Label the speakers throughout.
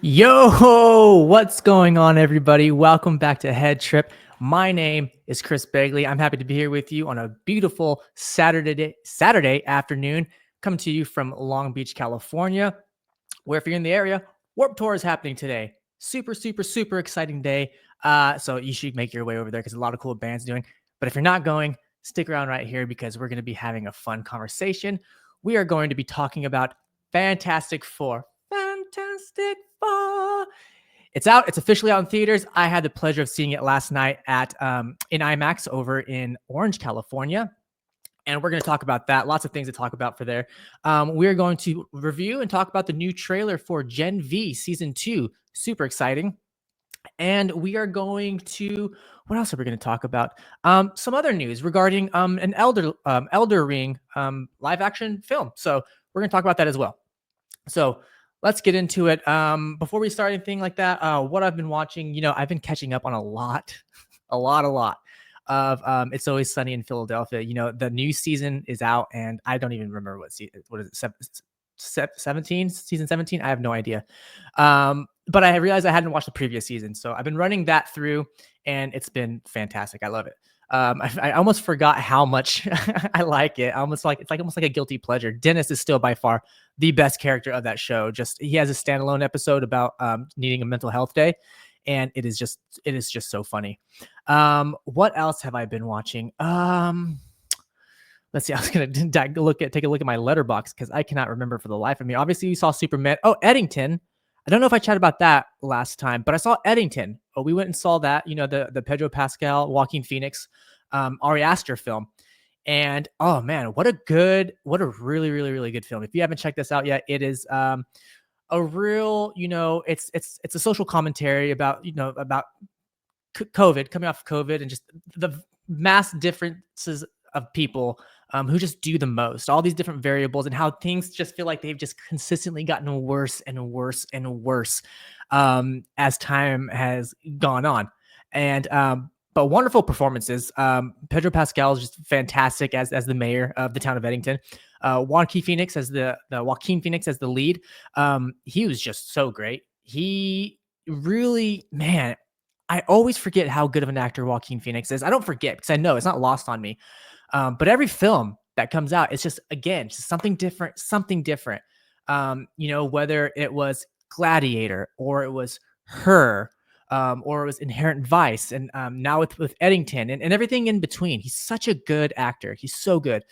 Speaker 1: Yo, what's going on, everybody? Welcome back to Head Trip. My name is Chris Begley. I'm happy to be here with you on a beautiful Saturday afternoon, coming to you from Long Beach, California, where if you're in the area, Warped Tour is happening today. Super, super, super exciting day. So you should make your way over there because a lot of cool bands doing. But if you're not going, stick around right here because we're going to be having a fun conversation. We are going to be talking about Fantastic Four. Fantastic Four. It's out. It's officially out in theaters. I had the pleasure of seeing it last night at in IMAX over in Orange, California. And we're going to talk about that. Lots of things to talk about for there. We're going to review and talk about the new trailer for Gen V Season 2. Super exciting. And we are going to, what else are we going to talk about? Some other news regarding an Elder Ring live action film. So we're going to talk about that as well. So let's get into it. Before we start anything like that, what I've been watching, I've been catching up on a lot of It's Always Sunny in Philadelphia. The new season is out, and I don't even remember what is it, 17? Season 17? I have no idea. But I realized I hadn't watched the previous season, so I've been running that through, and it's been fantastic. I love it. I almost forgot how much I like it. Almost like it's almost like a guilty pleasure. Dennis is still by far the best character of that show. Just he has a standalone episode about needing a mental health day, and it is just so funny. What else have I been watching? Let's see. I was gonna take a look at my letterbox because I cannot remember for the life of me. Obviously, you saw Superman. Oh, Eddington. I don't know if I chatted about that last time, but I saw Eddington. Oh, we went and saw that. The Pedro Pascal, Joaquin Phoenix, Ari Aster film. And oh man, what a really, really, really good film. If you haven't checked this out yet, it is a real, it's a social commentary about COVID, coming off COVID, and just the mass differences of people who just do the most, all these different variables, and how things just feel like they've just consistently gotten worse and worse and worse as time has gone on. And but wonderful performances. Pedro Pascal is just fantastic as the mayor of the town of Eddington. Joaquin Phoenix as the lead. He was just so great. He really, man, I always forget how good of an actor Joaquin Phoenix is. I don't forget because I know it's not lost on me. But every film that comes out, it's just, again, just something different. Whether it was Gladiator or it was Her, or it was Inherent Vice, and now with Eddington and everything in between. He's such a good actor. He's so good.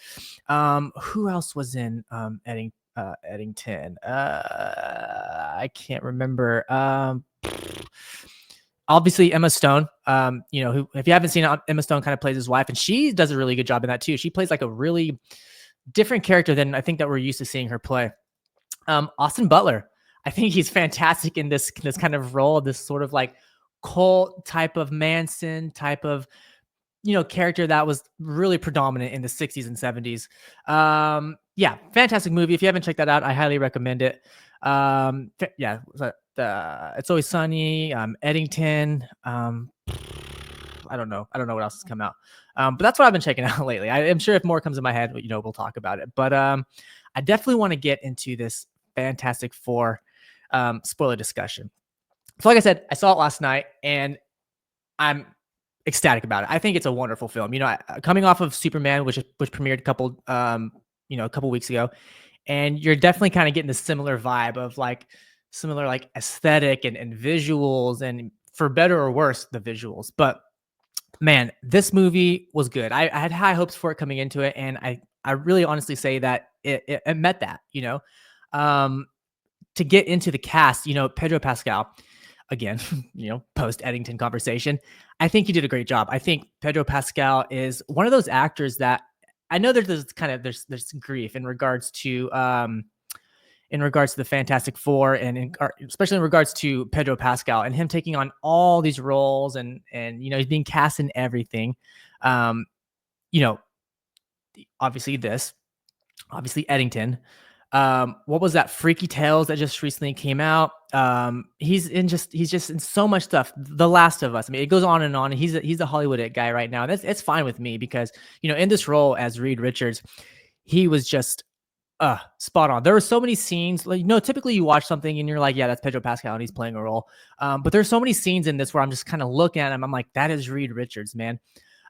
Speaker 1: Who else was in Eddington? I can't remember. Obviously Emma Stone, who, if you haven't seen it, Emma Stone kind of plays his wife, and she does a really good job in that too. She plays like a really different character than I think that we're used to seeing her play. Austin Butler, I think he's fantastic in this kind of role, this sort of like cult type of Manson type of, character that was really predominant in the 60s and 70s. Yeah, fantastic movie. If you haven't checked that out, I highly recommend it. It's Always Sunny, Eddington. I don't know what else has come out. But that's what I've been checking out lately. I'm sure if more comes in my head, we'll talk about it. But I definitely want to get into this Fantastic Four spoiler discussion. So like I said, I saw it last night and I'm ecstatic about it. I think it's a wonderful film. Coming off of Superman, which premiered a couple weeks ago, and you're definitely kind of getting the similar vibe of similar aesthetic and visuals, and for better or worse, the visuals. But man, this movie was good. I had high hopes for it coming into it, and I really honestly say that it met that. To get into the cast, Pedro Pascal, again, post Eddington conversation, I think he did a great job. I think Pedro Pascal is one of those actors that I know there's grief in regards to the Fantastic Four, and especially in regards to Pedro Pascal and him taking on all these roles, and he's being cast in everything. Obviously Eddington. What was that? Freaky Tales that just recently came out. He's just in so much stuff. The Last of Us. I mean, it goes on and on. He's a Hollywood guy right now. And it's fine with me because, in this role as Reed Richards, he was just Spot on. There were so many scenes, like, typically you watch something and you're like, yeah, that's Pedro Pascal and he's playing a role. But there's so many scenes in this where I'm just kind of looking at him. I'm like, that is Reed Richards, man.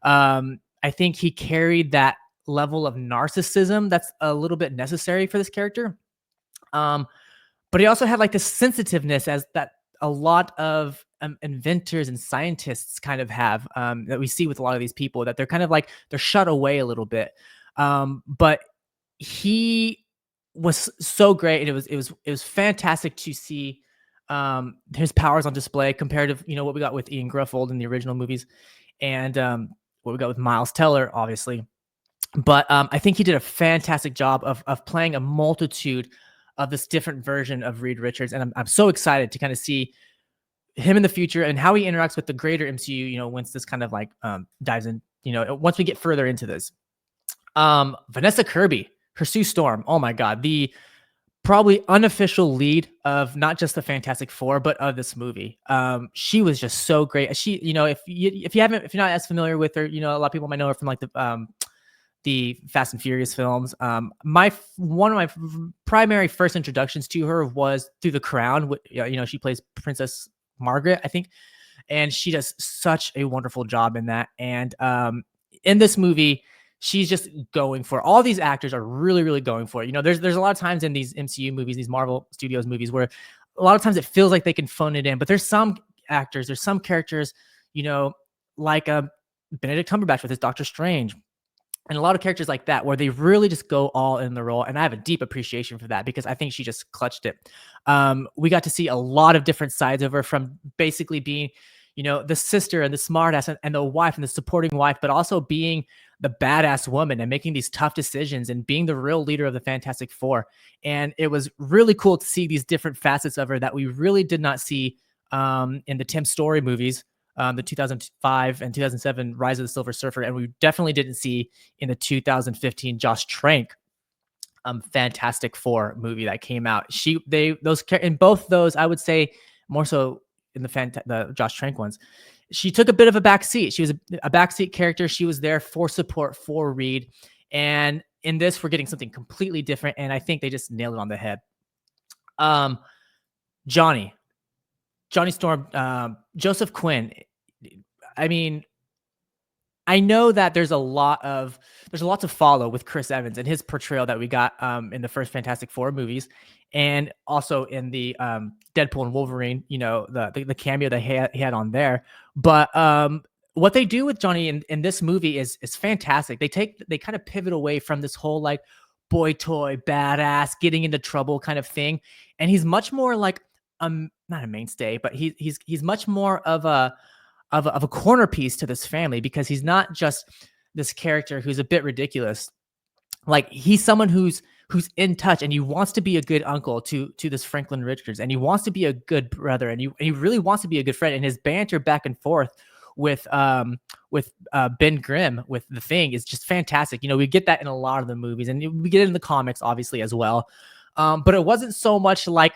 Speaker 1: I think he carried that level of narcissism that's a little bit necessary for this character. Um, but he also had like this sensitiveness as that a lot of inventors and scientists kind of have, that we see with a lot of these people, that they're kind of like they're shut away a little bit. But he was so great, and it was fantastic to see his powers on display compared to what we got with Ian Gruffold in the original movies, and what we got with Miles Teller, obviously. But I think he did a fantastic job of playing a multitude of this different version of Reed Richards, and I'm so excited to kind of see him in the future and how he interacts with the greater MCU. Once this kind of like dives in, once we get further into this. Vanessa Kirby, her Sue Storm. Oh my God, the probably unofficial lead of not just the Fantastic Four, but of this movie. She was just so great. She, if you're not as familiar with her, a lot of people might know her from like the Fast and Furious films. One of my primary first introductions to her was through The Crown. She plays Princess Margaret, I think, and she does such a wonderful job in that. And in this movie, she's just going for it. All these actors are really, really going for it. There's a lot of times in these MCU movies, these Marvel Studios movies, where a lot of times it feels like they can phone it in, but there's some actors, there's some characters, like Benedict Cumberbatch with his Doctor Strange, and a lot of characters like that, where they really just go all in the role. And I have a deep appreciation for that because I think she just clutched it. We got to see a lot of different sides of her, from basically being, the sister and the smartass and the wife and the supporting wife, but also being the badass woman and making these tough decisions and being the real leader of the Fantastic Four. And it was really cool to see these different facets of her that we really did not see in the Tim Story movies, the 2005 and 2007 Rise of the Silver Surfer, and we definitely didn't see in the 2015 Josh Trank Fantastic Four movie that came out. In both those, I would say more so in the Josh Trank ones, she took a bit of a backseat. She was a backseat character. She was there for support for Reed, and in this, we're getting something completely different. And I think they just nailed it on the head. Um, Johnny, Johnny Storm, Joseph Quinn. I mean, I know that there's a lot to follow with Chris Evans and his portrayal that we got in the first Fantastic Four movies, and also in the Deadpool and Wolverine. The cameo that he had on there. But what they do with Johnny in this movie is fantastic. They kind of pivot away from this whole like boy toy badass getting into trouble kind of thing, and he's much more like not a mainstay, but he's much more of a corner piece to this family, because he's not just this character who's a bit ridiculous. Like, he's someone who's in touch, and he wants to be a good uncle to this Franklin Richards, and he wants to be a good brother, and he really wants to be a good friend. And his banter back and forth with Ben Grimm with the Thing is just fantastic. We get that in a lot of the movies, and we get it in the comics obviously as well. But it wasn't so much like,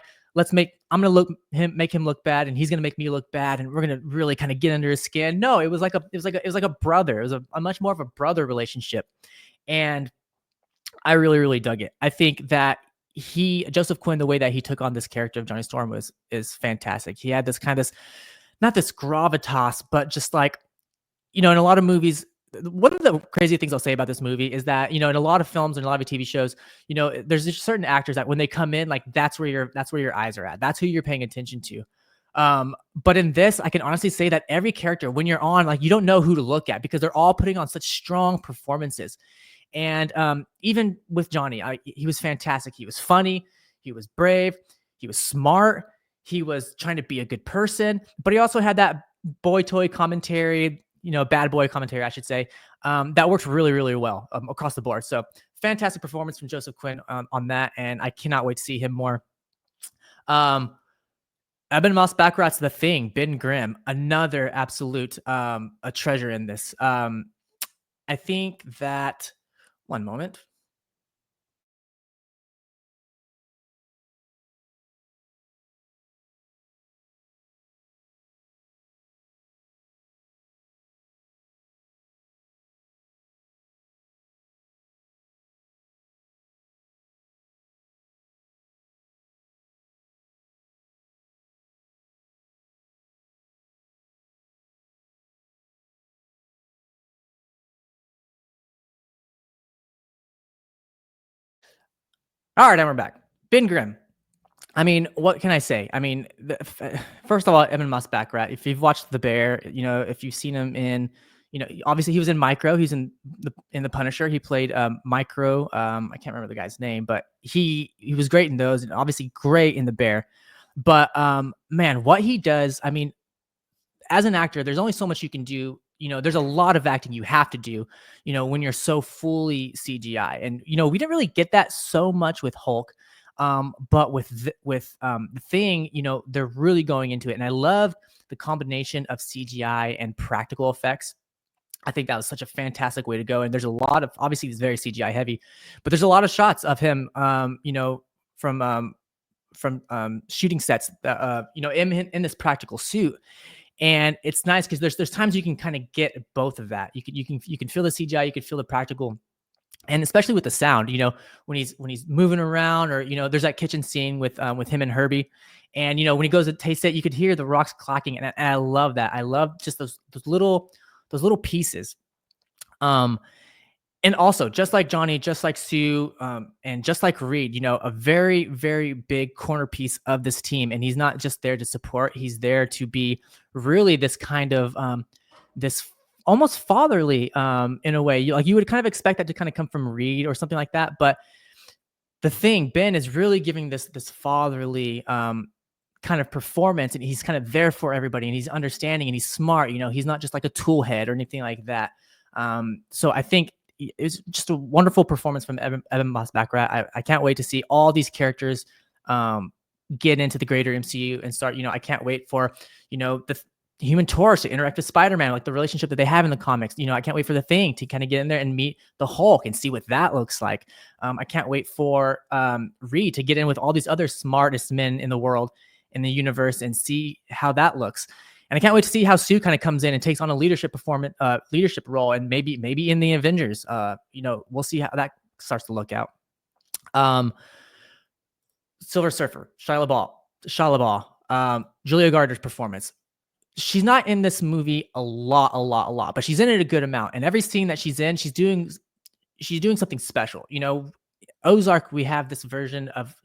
Speaker 1: I'm gonna make him look bad, and he's gonna make me look bad, and we're gonna really kind of get under his skin. No, it was like a brother. It was a much more of a brother relationship, and I really, really dug it. I think that Joseph Quinn, the way that he took on this character of Johnny Storm is fantastic. He had this kind of, not this gravitas, but just like, in a lot of movies, one of the crazy things I'll say about this movie is that, in a lot of films and a lot of TV shows, there's just certain actors that when they come in, like, that's where your eyes are at. That's who you're paying attention to. But in this, I can honestly say that every character, when you're on, like, you don't know who to look at, because they're all putting on such strong performances. And even with Johnny, he was fantastic. He was funny. He was brave. He was smart. He was trying to be a good person, but he also had that boy toy commentary, bad boy commentary, I should say, that worked really, really well across the board. So fantastic performance from Joseph Quinn on that, and I cannot wait to see him more. Eben Moss Baccarat's The Thing, Ben Grimm, another absolute a treasure in this. I think that, one moment. All right, and we're back. Ben Grimm. I mean, what can I say? I mean, first of all, Evan Muskback, if you've watched The Bear, if you've seen him in, obviously he was in Micro. He's in the Punisher. He played Micro. I can't remember the guy's name, but he was great in those, and obviously great in The Bear. But man, what he does, I mean, as an actor, there's only so much you can do. There's a lot of acting you have to do, when you're so fully CGI. And, we didn't really get that so much with Hulk. But with the Thing, they're really going into it. And I love the combination of CGI and practical effects. I think that was such a fantastic way to go. And there's a lot of, obviously it's very CGI heavy, but there's a lot of shots of him, from shooting sets, in this practical suit. And it's nice because there's times you can kind of get both of that. You can feel the CGI, you can feel the practical, and especially with the sound. When he's moving around, or there's that kitchen scene with him and Herbie, and when he goes to taste it, you could hear the rocks clacking, and I love that. I love just those little pieces. And also, just like Johnny, just like Sue, and just like Reed, a very, very big corner piece of this team. And he's not just there to support; he's there to be really this kind of this almost fatherly, in a way. You would kind of expect that to kind of come from Reed or something like that. But the Thing, Ben is really giving this fatherly kind of performance, and he's kind of there for everybody, and he's understanding, and he's smart. He's not just like a tool head or anything like that. So I think it's just a wonderful performance from Evan Muskback. I can't wait to see all these characters get into the greater MCU and start. I can't wait for the Human Torch to interact with Spider-Man, like the relationship that they have in the comics. I can't wait for the Thing to kind of get in there and meet the Hulk and see what that looks like. I can't wait for Reed to get in with all these other smartest men in the world, in the universe, and see how that looks. And I can't wait to see how Sue kind of comes in and takes on a leadership role, and maybe in the Avengers. We'll see how that starts to look out. Silver Surfer, Shia LaBeouf, Julia Gardner's performance. She's not in this movie a lot, but she's in it a good amount. And every scene that she's in, she's doing something special. Ozark, we have this version of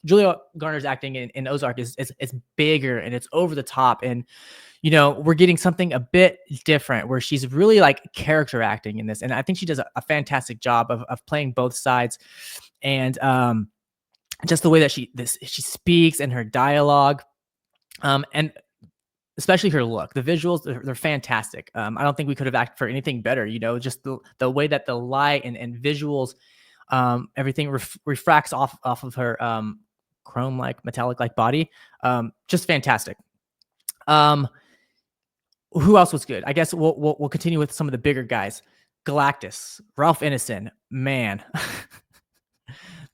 Speaker 1: Julia Garner's acting in Ozark is bigger, and it's over the top, and we're getting something a bit different where she's really like character acting in this, and I think she does a fantastic job of playing both sides, and just the way that she speaks and her dialogue, and especially her look. The visuals, they're fantastic. I don't think we could have acted for anything better. Just the way that the light and visuals, everything refracts off of her chrome like metallic like body. Just fantastic. Who else was good? I guess we'll continue with some of the bigger guys. Galactus, Ralph Ineson, man.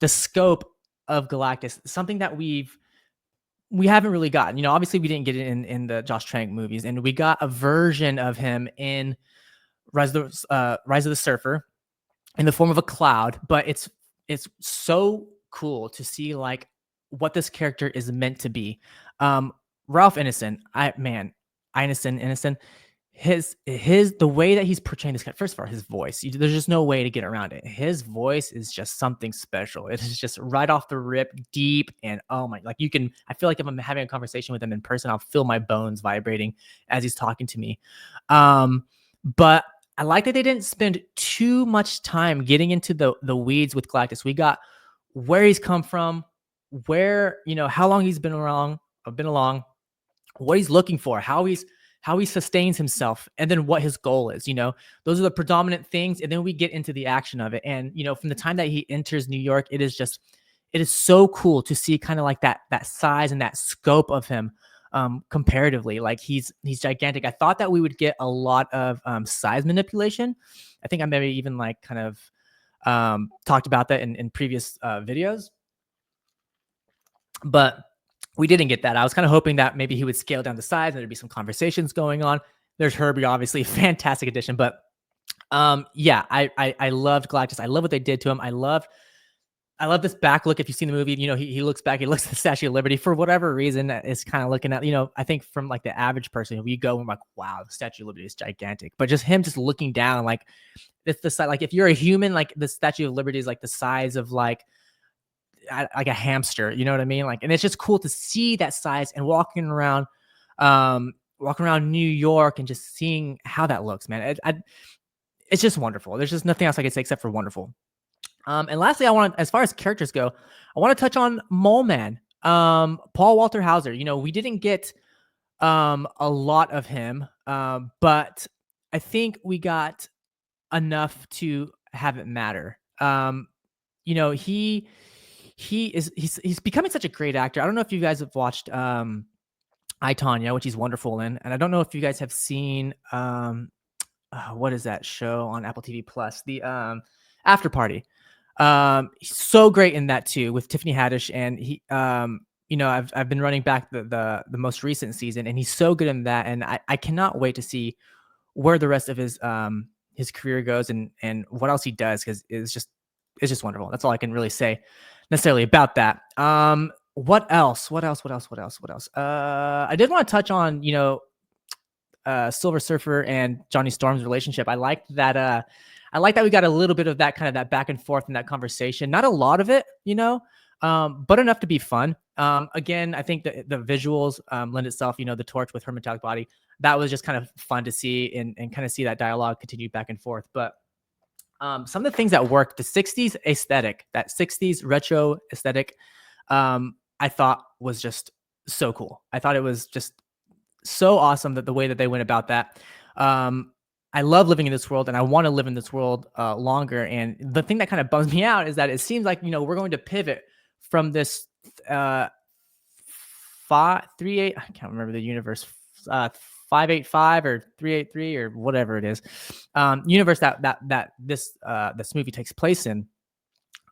Speaker 1: The scope of Galactus, something that we haven't really gotten. Obviously we didn't get it in the Josh Trank movies, and we got a version of him in Rise of the Surfer in the form of a cloud. But it's so cool to see like what this character is meant to be. Ralph Ineson, Ineson, the way that he's portraying this character. First of all, his voice, there's just no way to get around it. His voice is just something special. It is just right off the rip, deep, and I feel like if I'm having a conversation with him in person, I'll feel my bones vibrating as he's talking to me. But I like that they didn't spend too much time getting into the weeds with Galactus. We got where he's come from, how long he's been along, what he's looking for, how he sustains himself, and then what his goal is. Those are the predominant things. And then we get into the action of it. And, from the time that he enters New York, it is so cool to see kind of like that size and that scope of him, comparatively. Like he's gigantic. I thought that we would get a lot of size manipulation. I think I maybe even like kind of talked about that in previous videos, but we didn't get that. I was kind of hoping that maybe he would scale down the size and there'd be some conversations going on. There's Herbie, obviously, fantastic addition. But I loved Galactus. I love what they did to him. I love this back look. If you've seen the movie, he looks back, he looks at the Statue of Liberty for whatever reason. Is kind of looking at, I think from like the average person, we go and we're like, wow, the Statue of Liberty is gigantic. But just him just looking down, like it's the size, like if you're a human, like the Statue of Liberty is like the size of like like a hamster. You know what I mean? Like, and it's just cool to see that size and walking around New York and just seeing how that looks, man. It's just wonderful. There's just nothing else I can say except for wonderful. And lastly, as far as characters go, I want to touch on Mole Man, Paul Walter Hauser. We didn't get a lot of him, but I think we got enough to have it matter. He's becoming such a great actor. I don't know if you guys have watched I, Tonya, which he's wonderful in, and I don't know if you guys have seen what is that show on Apple TV Plus, the After Party. He's so great in that too, with Tiffany Haddish, and he I've been running back the most recent season, and he's so good in that, and I cannot wait to see where the rest of his career goes and what else he does, because it's just wonderful. That's all I can really say necessarily about that. What else? I did want to touch on Silver Surfer and Johnny Storm's relationship. I like that we got a little bit of that kind of that back and forth in that conversation. Not a lot of it, but enough to be fun. Again, I think the visuals lend itself, the torch with her metallic body. That was just kind of fun to see and kind of see that dialogue continue back and forth. But some of the things that worked, the 60s aesthetic, that 60s retro aesthetic, I thought was just so cool. I thought it was just so awesome that the way that they went about that. I love living in this world, and I want to live in this world longer. And the thing that kind of bums me out is that it seems like, we're going to pivot from this 538, I can't remember the universe, 585 or 383 or whatever it is, universe that this movie takes place in.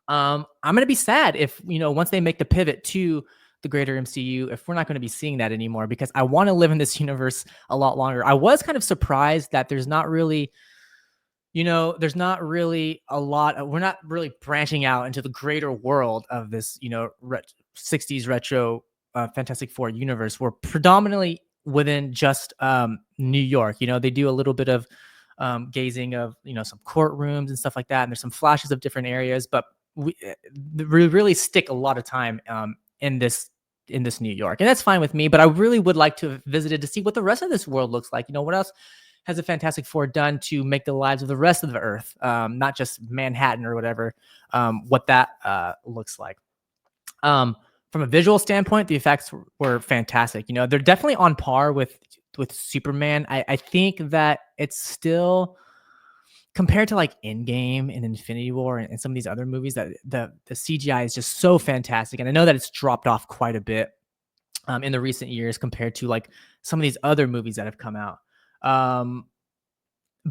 Speaker 1: I'm going to be sad if, once they make the pivot to the greater MCU, if we're not going to be seeing that anymore, because I want to live in this universe a lot longer. I was kind of surprised that there's not really, there's not really a lot we're not really branching out into the greater world of this, 60s retro Fantastic Four universe. We're predominantly within just New York. They do a little bit of gazing of, some courtrooms and stuff like that. And there's some flashes of different areas, but we really stick a lot of time in this New York, and that's fine with me. But I really would like to have visited to see what the rest of this world looks like. What else has the Fantastic Four done to make the lives of the rest of the Earth, not just Manhattan or whatever, what that looks like. From a visual standpoint, the effects were fantastic. They're definitely on par with Superman. I think that it's still, compared to like Endgame and Infinity War and some of these other movies, that the CGI is just so fantastic. And I know that it's dropped off quite a bit in the recent years compared to like some of these other movies that have come out.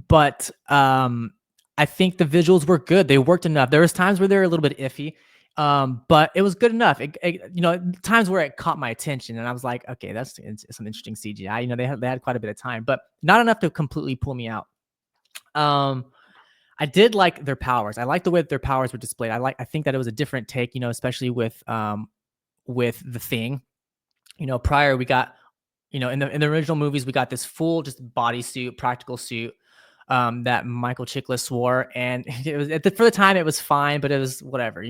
Speaker 1: But I think the visuals were good. They worked enough. There was times where they were a little bit iffy, but it was good enough. Times where it caught my attention, and I was like, okay, that's some interesting CGI. They had quite a bit of time, but not enough to completely pull me out. I did like their powers. I like the way that their powers were displayed. I think that it was a different take, especially with the Thing. Prior we got, in the original movies, we got this full just bodysuit, practical suit that Michael Chiklis wore, and it was for the time it was fine, but it was whatever.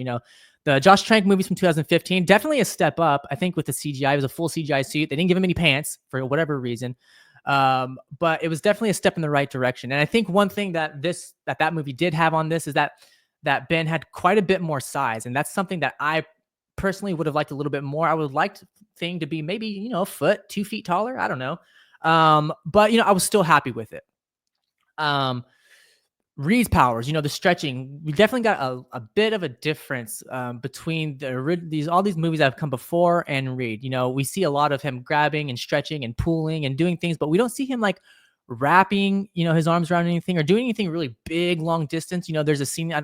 Speaker 1: The Josh Trank movies from 2015, definitely a step up. I think with the CGI, it was a full CGI suit. They didn't give him any pants for whatever reason. But it was definitely a step in the right direction. And I think one thing that that movie did have on this is that Ben had quite a bit more size. And that's something that I personally would have liked a little bit more. I would have liked Thing to be maybe, a foot, 2 feet taller. I don't know. But I was still happy with it. Reed's powers, the stretching, we definitely got a bit of a difference between all these movies that have come before and Reed. We see a lot of him grabbing and stretching and pulling and doing things, but we don't see him like wrapping, his arms around anything or doing anything really big, long distance. There's a scene,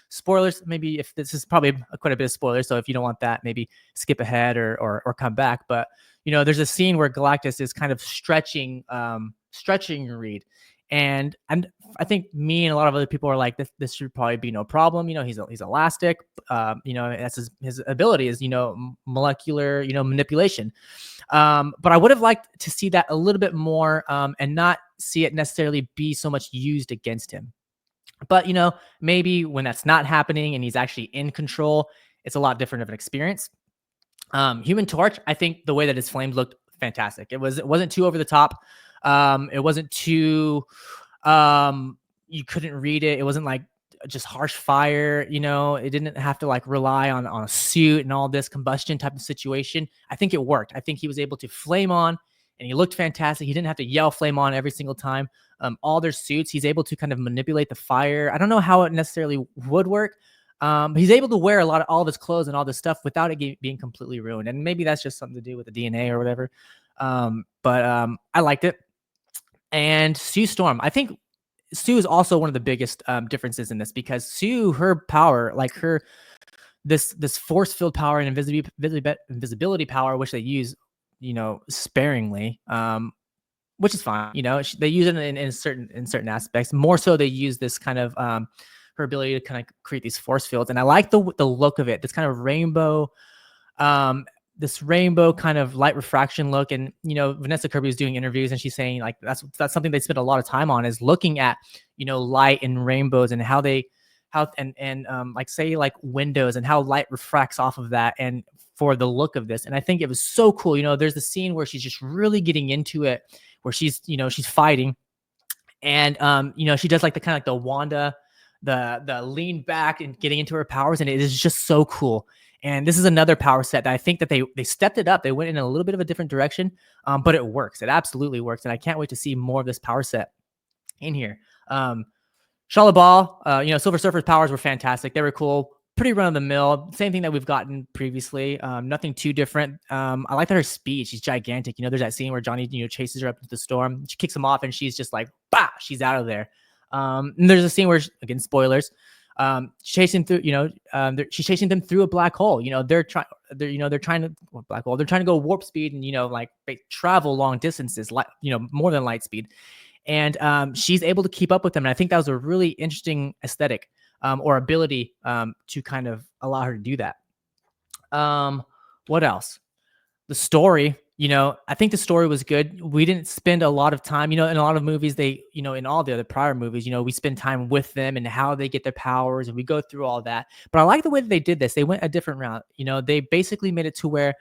Speaker 1: spoilers, maybe if this is probably quite a bit of spoilers. So if you don't want that, maybe skip ahead or come back. But, there's a scene where Galactus is kind of stretching Reed. And I think me and a lot of other people are like, this should probably be no problem. He's elastic. That's his ability is, molecular, manipulation. But I would have liked to see that a little bit more and not see it necessarily be so much used against him. But, maybe when that's not happening and he's actually in control, it's a lot different of an experience. Human Torch, I think the way that his flames looked fantastic. It wasn't too over the top. It wasn't too you couldn't read it. It wasn't like just harsh fire, it didn't have to like rely on a suit and all this combustion type of situation. I think it worked. I think he was able to flame on and he looked fantastic. He didn't have to yell flame on every single time. All their suits, he's able to kind of manipulate the fire. I don't know how it necessarily would work. He's able to wear a lot of all of his clothes and all this stuff without it being completely ruined. And maybe that's just something to do with the DNA or whatever. But I liked it. And Sue Storm, I think Sue is also one of the biggest differences in this, because Sue, her power, like this force field power and invisibility power, which they use, sparingly, which is fine. They use it in certain aspects. More so, they use this kind of her ability to kind of create these force fields, and I like the look of it. This kind of rainbow. This rainbow kind of light refraction look. And, Vanessa Kirby was doing interviews and she's saying like, that's something they spend a lot of time on, is looking at, light and rainbows and how like say like windows and how light refracts off of that. And for the look of this. And I think it was so cool. There's the scene where she's just really getting into it, where she's fighting, and, she does like the kind of like the Wanda, the lean back and getting into her powers. And it is just so cool. And this is another power set that I think that they stepped it up. They went in a little bit of a different direction, but it works. It absolutely works. And I can't wait to see more of this power set in here. Shala Ball, Silver Surfer's powers were fantastic. They were cool. Pretty run of the mill. Same thing that we've gotten previously. Nothing too different. I like that her speed. She's gigantic. There's that scene where Johnny, chases her up into the storm. She kicks him off and she's just like, bah, she's out of there. And there's a scene where, again, spoilers, chasing through, she's chasing them through a black hole. They're trying to black hole. They're trying to go warp speed and, like they travel long distances, like, more than light speed. And, she's able to keep up with them. And I think that was a really interesting aesthetic, or ability, to kind of allow her to do that. What else? The story, I think the story was good. We didn't spend a lot of time, in a lot of movies, they, in all the other prior movies, we spend time with them and how they get their powers and we go through all that. But I like the way that they did this. They went a different route. They basically made it to where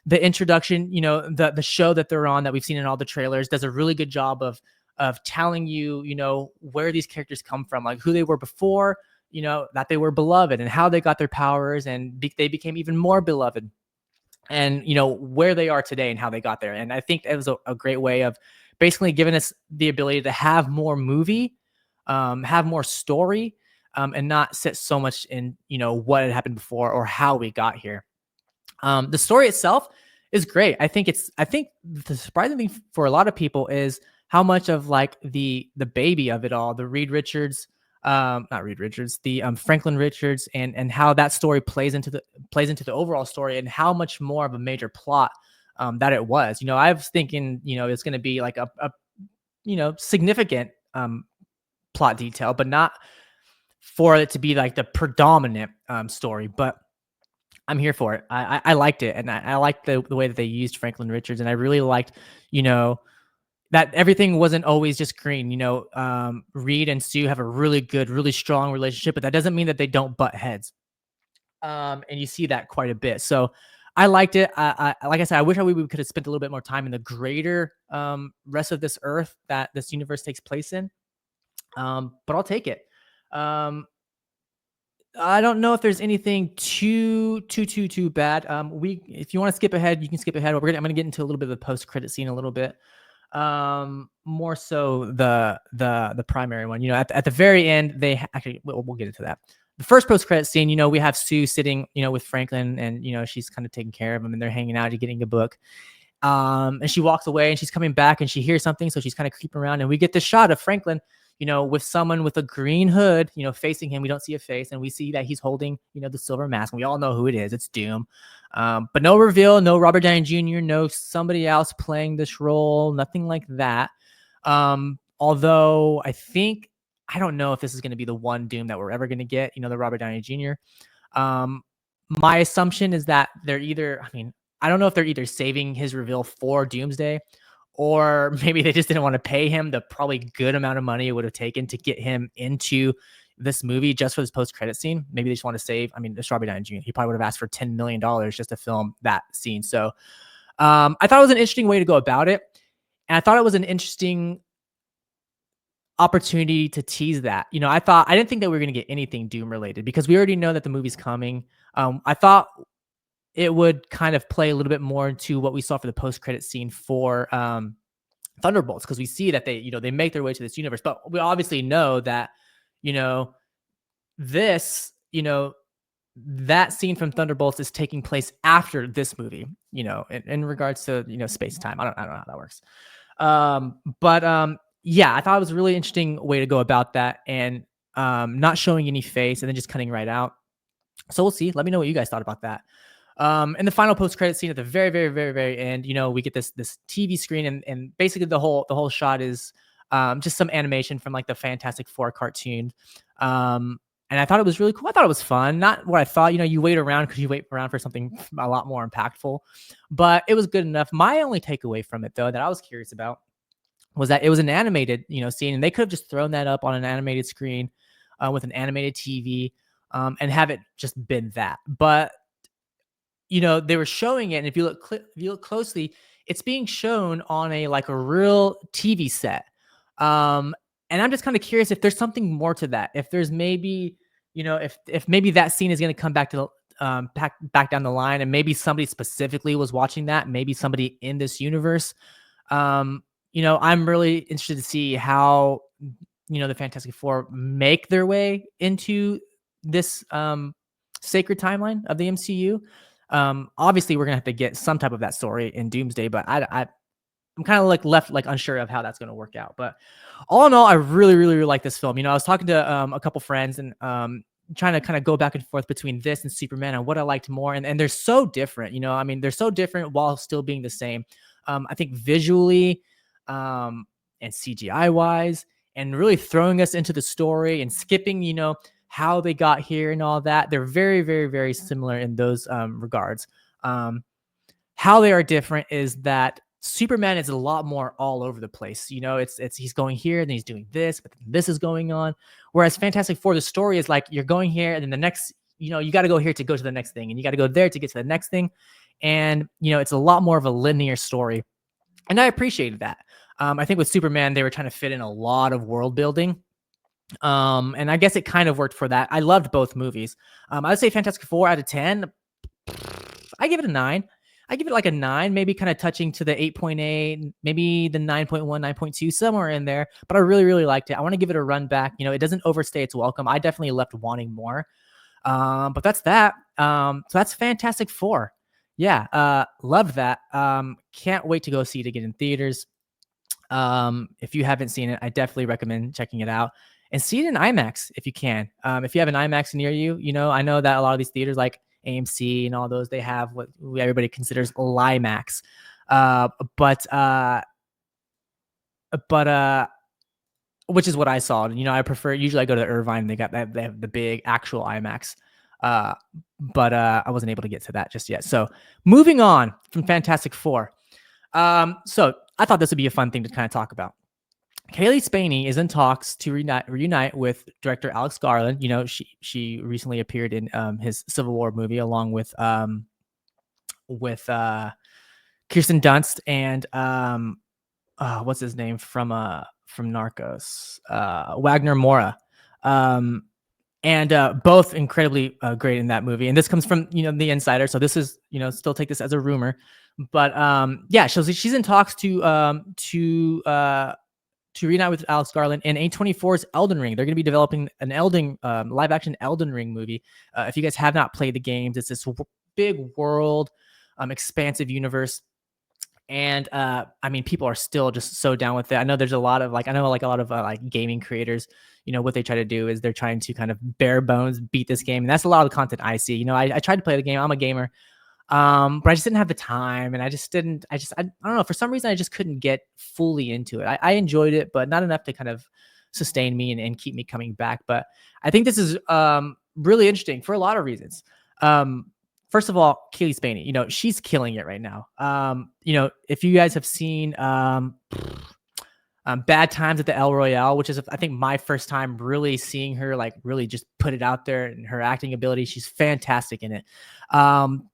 Speaker 1: the introduction, the show that they're on, that we've seen in all the trailers, does a really good job of telling you, where these characters come from, like who they were before, that they were beloved and how they got their powers, and they became even more beloved. And, where they are today and how they got there. And I think it was a great way of basically giving us the ability to have more movie, have more story, and not sit so much in, what had happened before or how we got here. The story itself is great. I think the surprising thing for a lot of people is how much of like the baby of it all, the Franklin Richards, and how that story plays into the overall story, and how much more of a major plot that it was. I was thinking, it's going to be like a significant plot detail, but not for it to be like the predominant story. But I'm here for it. I liked it, and I liked the way that they used Franklin Richards, and I really liked, that everything wasn't always just green. Reed and Sue have a really good, really strong relationship, but that doesn't mean that they don't butt heads. And you see that quite a bit. So I liked it. I like I said, I wish we could have spent a little bit more time in the greater rest of this Earth that this universe takes place in. But I'll take it. I don't know if there's anything too bad. If you want to skip ahead, you can skip ahead. I'm going to get into a little bit of the post-credit scene a little bit. More so the primary one. At the very end, they actually we'll get into that. The first post-credit scene, we have Sue sitting, with Franklin, and she's kind of taking care of him, and they're hanging out and getting a book. And she walks away, and she's coming back, and she hears something, so she's kind of creeping around, and we get this shot of Franklin, with someone with a green hood, facing him. We don't see a face, and we see that he's holding, the silver mask, and we all know who it is. It's Doom. But no reveal, no Robert Downey Jr., no somebody else playing this role, nothing like that. Although I don't know if this is going to be the one Doom that we're ever going to get, the Robert Downey Jr. My assumption is that they're I don't know if they're either saving his reveal for Doomsday, or maybe they just didn't want to pay him the probably good amount of money it would have taken to get him into, this movie just for this post-credit scene. Maybe they just want to save. I mean, the Strawberry Night in June. He probably would have asked for $10 million just to film that scene. So I thought it was an interesting way to go about it. And I thought it was an interesting opportunity to tease that. I didn't think that we were going to get anything Doom related because we already know that the movie's coming. I thought it would kind of play a little bit more into what we saw for the post-credit scene for Thunderbolts, because we see that they make their way to this universe. But we obviously know that, this, that scene from Thunderbolts is taking place after this movie, in regards to, space time. I don't know how that works. Yeah, I thought it was a really interesting way to go about that, and not showing any face and then just cutting right out. So we'll see. Let me know what you guys thought about that. And the final post-credit scene at the very, very, very, very end, we get this TV screen, and basically the whole shot is just some animation from like the Fantastic Four cartoon. And I thought it was really cool. I thought it was fun. Not what I thought. You wait around because you wait around for something a lot more impactful, but it was good enough. My only takeaway from it, though, that I was curious about was that it was an animated, scene, and they could have just thrown that up on an animated screen with an animated TV and have it just been that. But they were showing it, and if you look closely, it's being shown on a real TV set. And I'm just kind of curious if there's something more to that. If there's maybe, if maybe that scene is going to come back to back down the line, and maybe somebody specifically was watching that, maybe somebody in this universe. I'm really interested to see how, the Fantastic Four make their way into this sacred timeline of the MCU. Obviously we're gonna have to get some type of that story in Doomsday, but I'm kind of left unsure of how that's going to work out. But all in all, I really, really, really like this film. I was talking to a couple friends and trying to kind of go back and forth between this and Superman and what I liked more. And they're so different, they're so different while still being the same. I think visually and CGI wise, and really throwing us into the story and skipping, how they got here and all that. They're very, very, very similar in those regards. How they are different is that Superman is a lot more all over the place. It's he's going here, then he's doing this, but this is going on. Whereas Fantastic Four, the story is like you're going here, and then the next, you got to go here to go to the next thing, and you got to go there to get to the next thing. And it's a lot more of a linear story, and I appreciated that. I think with Superman, they were trying to fit in a lot of world building. And I guess it kind of worked for that. I loved both movies. I would say Fantastic Four out of 10. I give it a 9. I give it like a 9, maybe kind of touching to the 8.8, maybe the 9.1, 9.2, somewhere in there. But I really, really liked it. I want to give it a run back. It doesn't overstay its welcome. I definitely left wanting more. But that's that. So that's Fantastic Four. Yeah, loved that. Can't wait to go see it again in theaters. If you haven't seen it, I definitely recommend checking it out. And see it in IMAX if you can. If you have an IMAX near you, I know that a lot of these theaters like AMC and all those, they have what everybody considers LIMAX. But which is what I saw. I prefer, usually I go to Irvine, they have the big actual IMAX. But I wasn't able to get to that just yet. So moving on from Fantastic Four. So I thought this would be a fun thing to kind of talk about. Cailee Spaeny is in talks to reunite with director Alex Garland. She recently appeared in his Civil War movie along with Kirsten Dunst and what's his name from Narcos, Wagner Moura, and both incredibly great in that movie. And this comes from the insider, so this is still take this as a rumor, but yeah, she's in talks to reunite with Alex Garland in A24's Elden Ring. They're going to be developing an live action Elden Ring movie. If you guys have not played the games, it's this big world, expansive universe. And people are still just so down with it. I know there's a lot of gaming creators, what they try to do is they're trying to kind of bare bones beat this game. And that's a lot of the content I see. I tried to play the game. I'm a gamer. But I just didn't have the time, and I don't know, for some reason I just couldn't get fully into it. I enjoyed it, but not enough to kind of sustain me and keep me coming back. But I think this is really interesting for a lot of reasons. First of all, Cailee Spaeny, she's killing it right now. If you guys have seen Bad Times at the El Royale, which is I think my first time really seeing her like really just put it out there, and her acting ability. She's fantastic in it.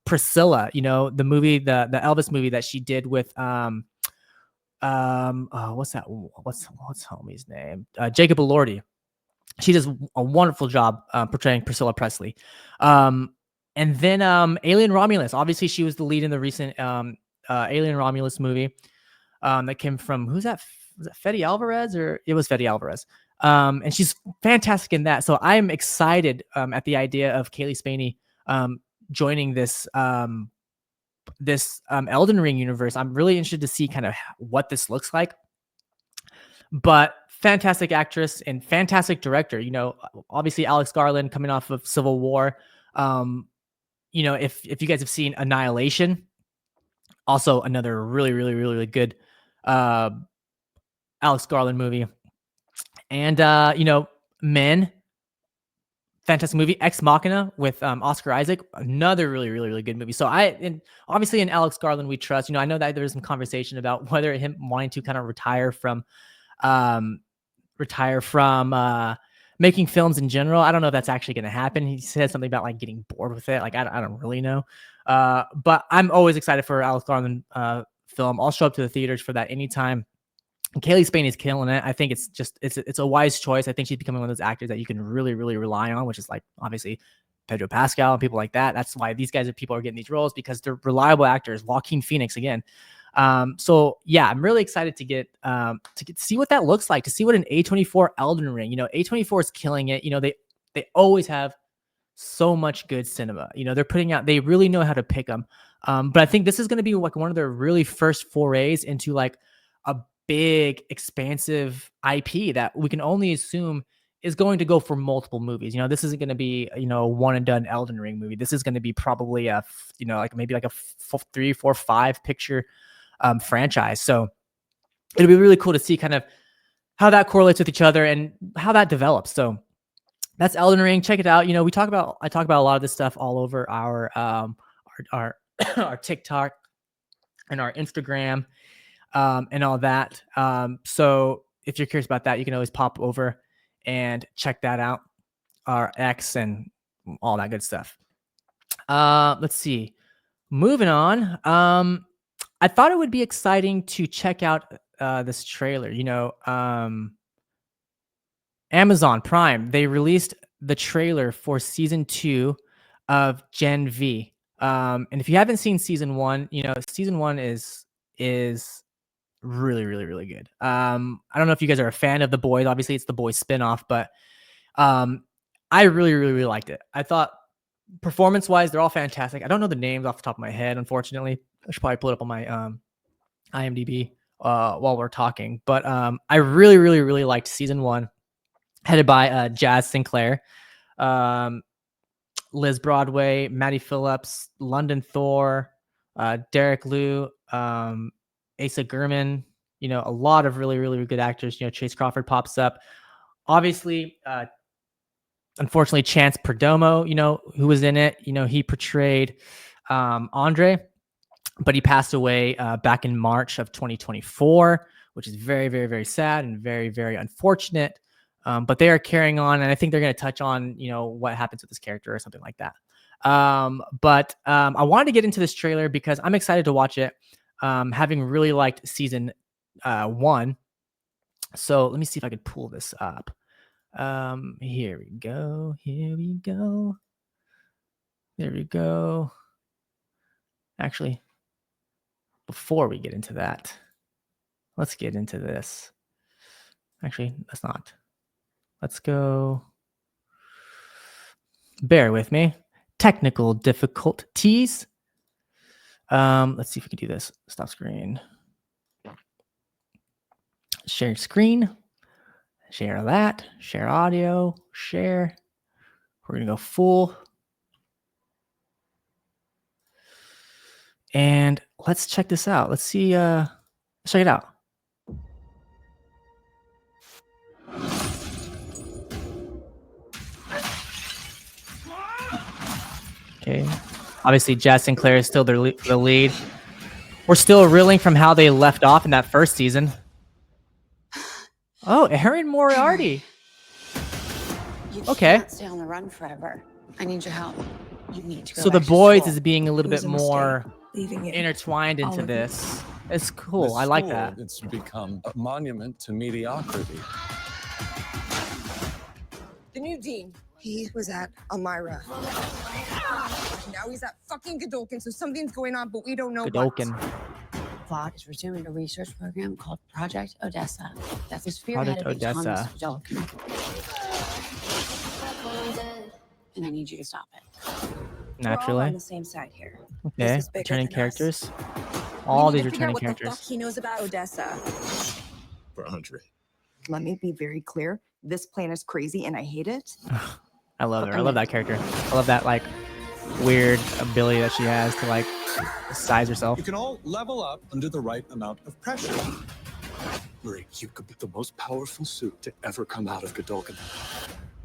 Speaker 1: Priscilla, you know, the movie, the Elvis movie that she did with what's that? What's homie's name? Jacob Elordi. She does a wonderful job portraying Priscilla Presley. And then Alien Romulus. Obviously, she was the lead in the recent Alien Romulus movie that came from, who's that? Was it Fede Alvarez, or it was Fede Alvarez? And she's fantastic in that. So I'm excited at the idea of Cailee Spaeny joining this Elden Ring universe. I'm really interested to see kind of what this looks like. But fantastic actress and fantastic director. You know, obviously Alex Garland coming off of Civil War. You know, if you guys have seen Annihilation, also another really good Alex Garland movie. And you know, Men, fantastic movie. Ex Machina with Oscar Isaac, another really good movie. So obviously in Alex Garland we trust. You know, I know that there's some conversation about whether him wanting to kind of retire from making films in general. I don't know if that's actually going to happen. He said something about like getting bored with it. Like I don't really know. But I'm always excited for Alex Garland film. I'll show up to the theaters for that anytime. And Cailee Spaeny is killing it. I think it's a wise choice. I think she's becoming one of those actors that you can really rely on, which is like obviously Pedro Pascal and people like that. That's why these guys people are getting these roles, because they're reliable actors. Joaquin Phoenix again. So yeah, I'm really excited to get to see what that looks like, to see what an A24 Elden Ring. You know, A24 is killing it. You know, they always have so much good cinema. You know, they really know how to pick them. But I think this is going to be like one of their really first forays into like a big, expansive IP that we can only assume is going to go for multiple movies. You know, this isn't going to be, you know, a one and done Elden Ring movie. This is going to be probably a, you know, like maybe like a 3, 4, 5 picture franchise. So it'll be really cool to see kind of how that correlates with each other and how that develops. So that's Elden Ring. Check it out. You know, I talk about a lot of this stuff all over our our TikTok and our Instagram and all that. So if you're curious about that, you can always pop over and check that out, our X and all that good stuff. Let's see. Moving on. I thought it would be exciting to check out this trailer. You know, Amazon Prime, they released the trailer for season 2 of Gen V. And if you haven't seen season 1, you know, season 1 is really good. I don't know if you guys are a fan of The Boys. Obviously it's The Boys spinoff, but I really liked it. I thought performance wise, they're all fantastic. I don't know the names off the top of my head, unfortunately. I should probably pull it up on my IMDb while we're talking. But I really liked season 1, headed by Jazz Sinclair, Liz Broadway, Maddie Phillips, London Thor, Derek Liu, Asa Gurman. You know, a lot of really good actors. You know, Chase Crawford pops up. Obviously, unfortunately, Chance Perdomo, you know, who was in it, you know, he portrayed Andre, but he passed away back in March of 2024, which is very sad and very unfortunate. But they are carrying on, and I think they're going to touch on, you know, what happens with this character or something like that. But I wanted to get into this trailer because I'm excited to watch it, having really liked season 1. So let me see if I could pull this up. Here we go. There we go. Actually, before we get into that, let's get into this. Actually, that's not. Let's go. Bear with me. Technical difficulties. Let's see if we can do this. Stop screen. Share screen. Share that. Share audio. Share. We're going to go full. And let's check this out. Let's see. Let's check it out. Okay. Obviously, Jazz Sinclair is still the lead. We're still reeling from how they left off in that first season. Oh, Erin Moriarty.
Speaker 2: You
Speaker 1: Okay.
Speaker 2: can't stay on the run forever. I need your help. You need to go
Speaker 1: So the
Speaker 2: back to
Speaker 1: boys
Speaker 2: school.
Speaker 1: is being a little bit more
Speaker 3: leaving it.
Speaker 1: intertwined into
Speaker 3: All of
Speaker 1: this. It's cool.
Speaker 4: This
Speaker 1: I like
Speaker 4: school,
Speaker 1: that.
Speaker 4: It's become a monument to mediocrity.
Speaker 3: The new dean. He was at Elmira. Now he's at fucking Godolkin, so something's going on, but we don't know
Speaker 1: Godolkin.
Speaker 3: what.
Speaker 2: Vought is resuming a research program called Project Odessa. That's
Speaker 1: Project
Speaker 2: spearheaded by Thomas
Speaker 1: Odessa.
Speaker 2: Godolkin. And I need you to stop it.
Speaker 3: We're all
Speaker 1: Naturally.
Speaker 3: on the same side here.
Speaker 1: Okay.
Speaker 3: This is bigger
Speaker 1: Returning
Speaker 3: than us.
Speaker 1: characters. All
Speaker 3: We
Speaker 1: these
Speaker 3: need to figure
Speaker 1: returning
Speaker 3: out what the
Speaker 1: characters.
Speaker 3: fuck he knows about Odessa.
Speaker 4: For Andre.
Speaker 5: Let me be very clear. This plan is crazy and I hate it.
Speaker 1: I love her. I love that character. I love that like weird ability that she has to like size herself.
Speaker 4: You can all level up under the right amount of pressure. Marie, you could be the most powerful suit to ever come out of Godolkin.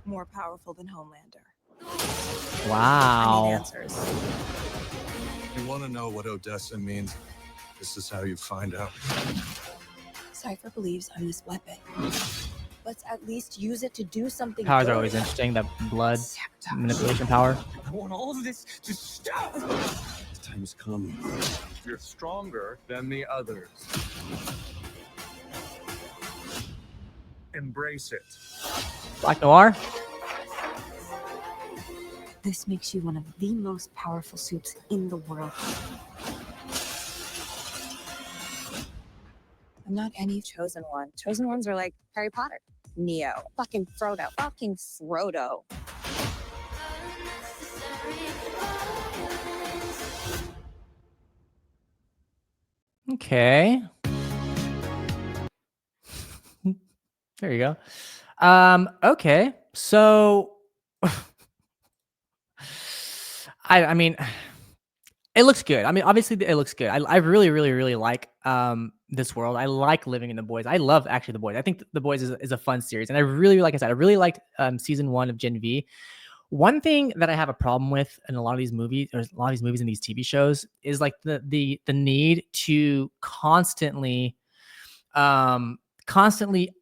Speaker 3: More powerful than Homelander. I need
Speaker 1: Wow.
Speaker 3: answers.
Speaker 4: You want to know what Odessa means? This is how you find out.
Speaker 3: Cypher believes I'm this weapon. Let's at least use it to do something.
Speaker 1: Powers
Speaker 3: good.
Speaker 1: are always interesting. That blood
Speaker 3: Sabotage.
Speaker 1: manipulation power.
Speaker 3: I want all of this to stop.
Speaker 4: The time's come. You're stronger than the others. Embrace it.
Speaker 1: Black Noir.
Speaker 5: This makes you one of the most powerful suits in the world.
Speaker 3: I'm not any chosen one. Chosen ones are like Harry Potter, Neo, fucking Frodo, fucking Frodo.
Speaker 1: Okay. There you go. Okay. So I mean it looks good. I mean, obviously it looks good. I really like this world. I like living in The Boys. I love actually The Boys. I think The Boys is a fun series. And I really, like I said, I really liked season 1 of Gen V. One thing that I have a problem with in a lot of these movies, or a lot of these movies and these TV shows, is like the need to constantly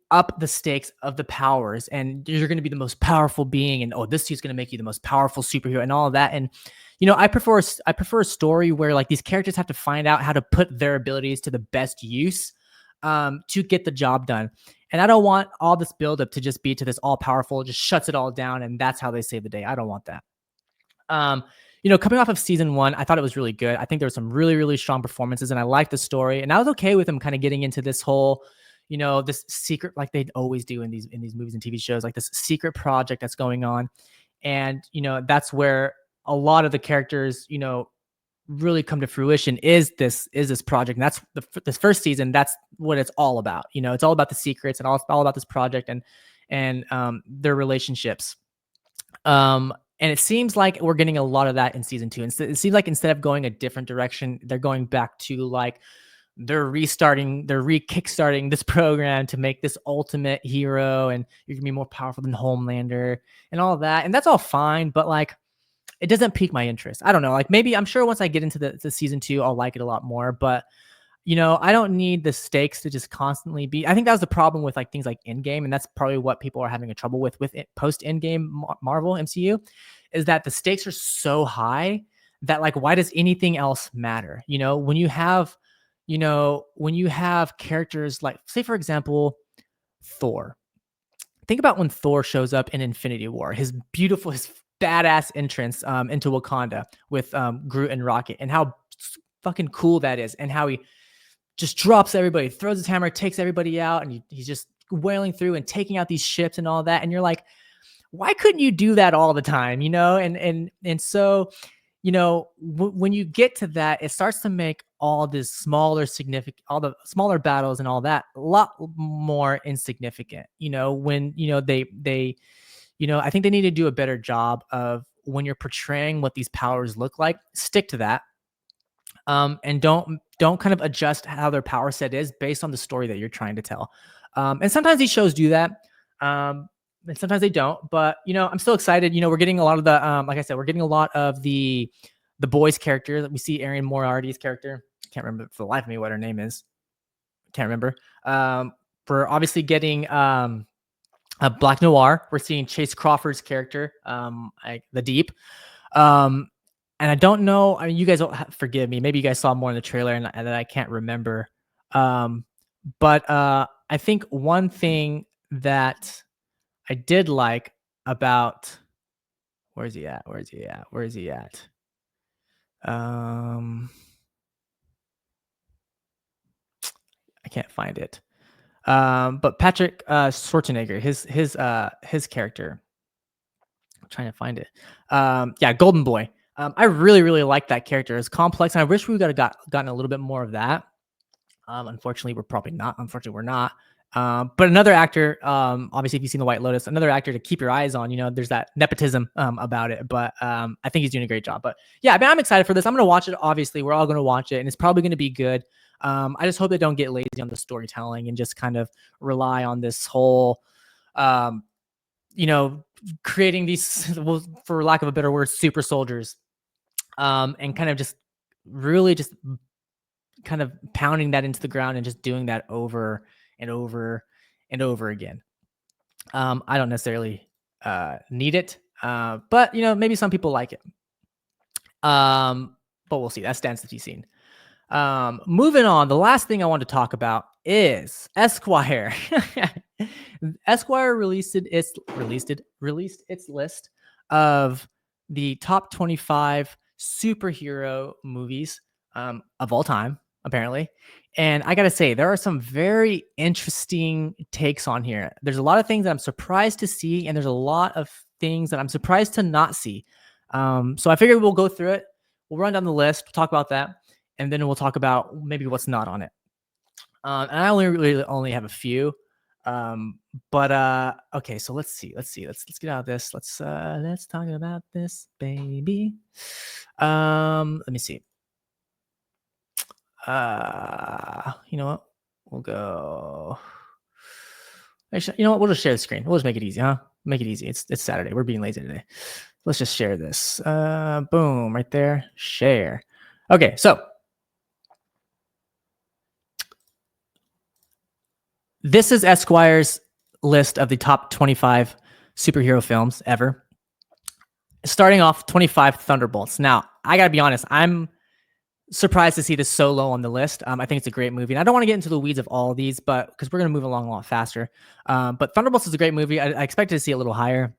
Speaker 1: up the stakes of the powers, and you're going to be the most powerful being, and this suit's going to make you the most powerful superhero, and all of that. And I prefer a story where like these characters have to find out how to put their abilities to the best use to get the job done. And I don't want all this buildup to just be to this all powerful, just shuts it all down, and that's how they save the day. I don't want that. Coming off of season 1, I thought it was really good. I think there were some really strong performances, and I liked the story, and I was okay with them kind of getting into this whole, this secret, like they always do in these movies and TV shows, like this secret project that's going on. And, that's where a lot of the characters, really come to fruition is this project. And that's this first season. That's what it's all about. It's all about the secrets and all about this project and their relationships. And it seems like we're getting a lot of that in season 2. And it seems like instead of going a different direction, they're going back to like, they're kickstarting this program to make this ultimate hero, and you're gonna be more powerful than Homelander and all of that. And that's all fine, but like, it doesn't pique my interest. I don't know. Like maybe I'm sure once I get into the season 2, I'll like it a lot more, but I don't need the stakes to just constantly be. I think that was the problem with like things like Endgame, and that's probably what people are having a trouble with it post Endgame Marvel MCU, is that the stakes are so high that like, why does anything else matter? When you have characters like, say for example, Thor. Think about when Thor shows up in Infinity War, his badass entrance into Wakanda with Groot and Rocket, and how fucking cool that is, and how he just drops everybody, throws his hammer, takes everybody out, and he's just wailing through and taking out these ships and all that. And you're like, why couldn't you do that all the time? And so, when you get to that, it starts to make all the smaller battles and all that a lot more insignificant. When they I think they need to do a better job of, when you're portraying what these powers look like, stick to that. And don't kind of adjust how their power set is based on the story that you're trying to tell. And sometimes these shows do that. And sometimes they don't, but I'm still excited. We're getting a lot of the, like I said, we're getting a lot of the Boys characters. We see Erin Moriarty's character. Can't remember for the life of me what her name is. Can't remember. we're obviously getting a Black Noir. We're seeing Chase Crawford's character, the Deep. And I don't know. I mean, you guys will forgive me. Maybe you guys saw more in the trailer and that I can't remember. But I think one thing that I did like about where is he at? I can't find it. But Patrick Schwarzenegger, his character. I'm trying to find it. Yeah, Golden Boy. I really like that character. It's complex, and I wish we would have gotten a little bit more of that. Unfortunately, we're probably not. Unfortunately, we're not. But another actor, obviously, if you've seen The White Lotus, another actor to keep your eyes on. You know, there's that nepotism about it, but I think he's doing a great job. But yeah, I mean, I'm excited for this. I'm going to watch it. Obviously, we're all going to watch it, and it's probably going to be good. I just hope they don't get lazy on the storytelling and just kind of rely on this whole, creating these, well, for lack of a better word, super soldiers, and kind of just really just kind of pounding that into the ground and just doing that over and over and over again. I don't necessarily need it, but maybe some people like it. But we'll see. That stands to be seen. Moving on, the last thing I want to talk about is Esquire. Esquire released its list of the top 25 superhero movies of all time, apparently. And I gotta say, there are some very interesting takes on here. There's a lot of things that I'm surprised to see, and there's a lot of things that I'm surprised to not see. So I figured we'll go through it. We'll run down the list, we'll talk about that, and then we'll talk about maybe what's not on it. And I only have a few. Okay, so let's see. Let's get out of this. Let's talk about this, baby. Let me see. You know what? We'll go. Actually, you know what? We'll just share the screen. We'll just make it easy, huh? Make it easy. It's Saturday. We're being lazy today. Let's just share this. Boom, right there. Share. Okay, so this is Esquire's list of the top 25 superhero films ever. Starting off 25 Thunderbolts. Now, I gotta be honest, I'm surprised to see this so low on the list. I think it's a great movie. And I don't want to get into the weeds of all of these, but because we're going to move along a lot faster. But Thunderbolts is a great movie. I expected to see it a little higher.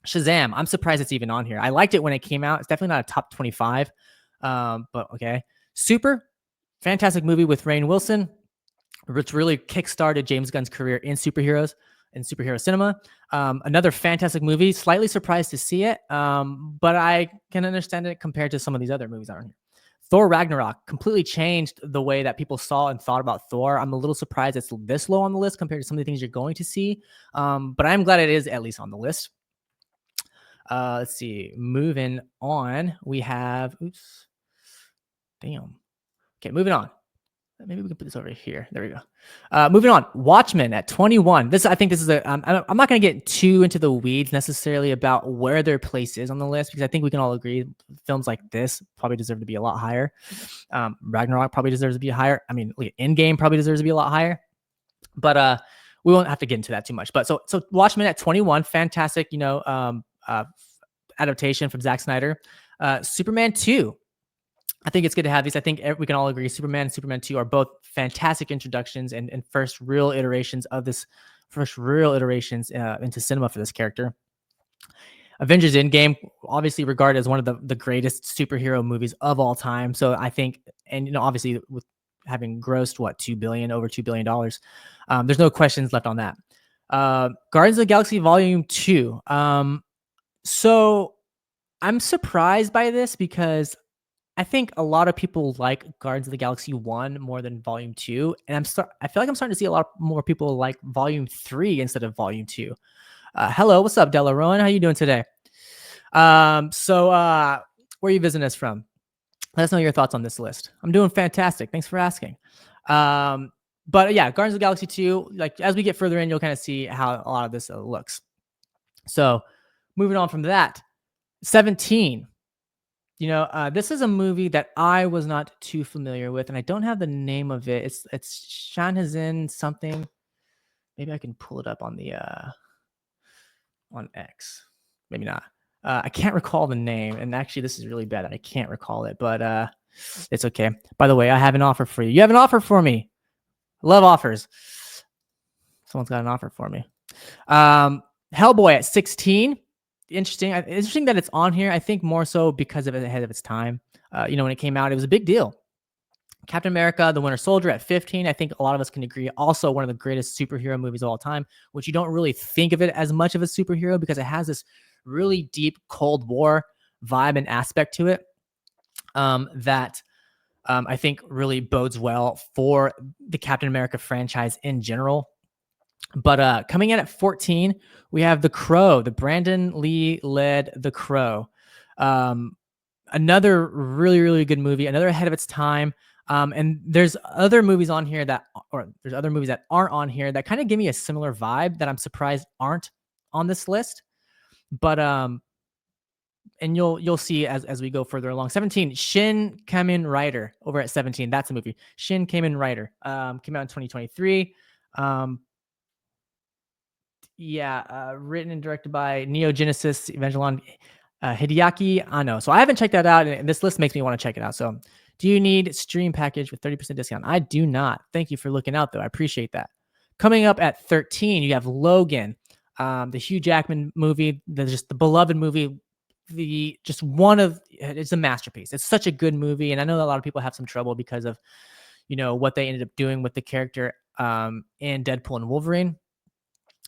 Speaker 1: Shazam, I'm surprised it's even on here. I liked it when it came out. It's definitely not a top 25. But okay. Super, fantastic movie with Rainn Wilson, which really kickstarted James Gunn's career in superheroes and superhero cinema. Another fantastic movie. Slightly surprised to see it, but I can understand it compared to some of these other movies on here. Thor Ragnarok completely changed the way that people saw and thought about Thor. I'm a little surprised it's this low on the list compared to some of the things you're going to see, but I'm glad it is at least on the list. Let's see. Moving on, we have. Oops. Damn. Okay, moving on. Maybe we can put this over here. There we go. Moving on. Watchmen at 21. I think this is I'm not going to get too into the weeds necessarily about where their place is on the list, because I think we can all agree films like this probably deserve to be a lot higher. Ragnarok probably deserves to be higher. I mean, Endgame probably deserves to be a lot higher. But we won't have to get into that too much. But so Watchmen at 21, fantastic, adaptation from Zack Snyder. Superman 2. I think it's good to have these. I think we can all agree Superman and Superman 2 are both fantastic introductions and first real iterations into cinema for this character. Avengers Endgame, obviously regarded as one of the greatest superhero movies of all time. So I think, and obviously with having grossed over $2 billion, there's no questions left on that. Guardians of the Galaxy Volume 2. So I'm surprised by this because I think a lot of people like Guardians of the Galaxy 1 more than Volume 2. And I feel like I'm starting to see a lot more people like Volume 3 instead of Volume 2. Hello, what's up, Della Rowan? How you doing today? Where are you visiting us from? Let us know your thoughts on this list. I'm doing fantastic. Thanks for asking. But yeah, Guardians of the Galaxy 2, like as we get further in, you'll kind of see how a lot of this looks. So moving on from that, 17. This is a movie that I was not too familiar with, and I don't have the name of it. It's Shanhazin something. maybe I can pull it up on the on X. Maybe not. I can't recall the name, and actually, this is really bad that I can't recall it, but it's okay. By the way, I have an offer for you. You have an offer for me. Love offers. Someone's got an offer for me. Hellboy at 16. Interesting that it's on here. I think more so because of it ahead of its time. When it came out, it was a big deal. Captain America, The Winter Soldier at 15. I think a lot of us can agree. Also, one of the greatest superhero movies of all time, which you don't really think of it as much of a superhero because it has this really deep Cold War vibe and aspect to it that I think really bodes well for the Captain America franchise in general. But coming in at 14, we have The Crow, the Brandon Lee led The Crow. Another really, really good movie, another ahead of its time. And there's other movies on here there's other movies that aren't on here that kind of give me a similar vibe that I'm surprised aren't on this list. But and you'll see as we go further along. 17, Shin Kamen Rider over at 17. That's a movie. Shin Kamen Rider came out in 2023. Written and directed by Neo Genesis Evangelion Hideaki Anno. So I haven't checked that out, and this list makes me want to check it out. So do you need stream package with 30% discount? I do not. Thank you for looking out, though. I appreciate that. Coming up at 13, you have Logan, the Hugh Jackman movie, the beloved movie. It's a masterpiece. It's such a good movie, and I know that a lot of people have some trouble because of what they ended up doing with the character in Deadpool and Wolverine.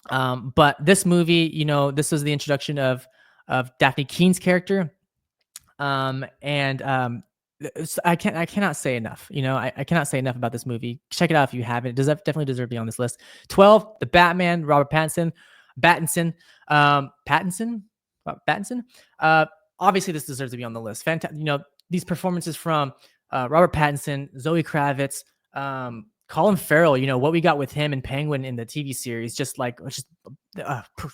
Speaker 1: But this movie, this was the introduction of Daphne Keene's character. I cannot say enough. I cannot say enough about this movie. Check it out if you haven't. It does definitely deserve to be on this list. 12, The Batman, Robert Pattinson. Obviously this deserves to be on the list. These performances from Robert Pattinson, Zoe Kravitz, Colin Farrell, what we got with him and Penguin in the TV series,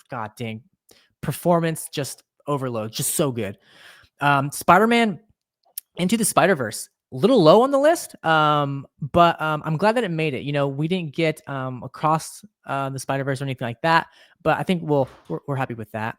Speaker 1: God dang, performance, just overload, just so good. Spider-Man Into the Spider-Verse, a little low on the list, but I'm glad that it made it. We didn't get across the Spider-Verse or anything like that, but I think we're happy with that.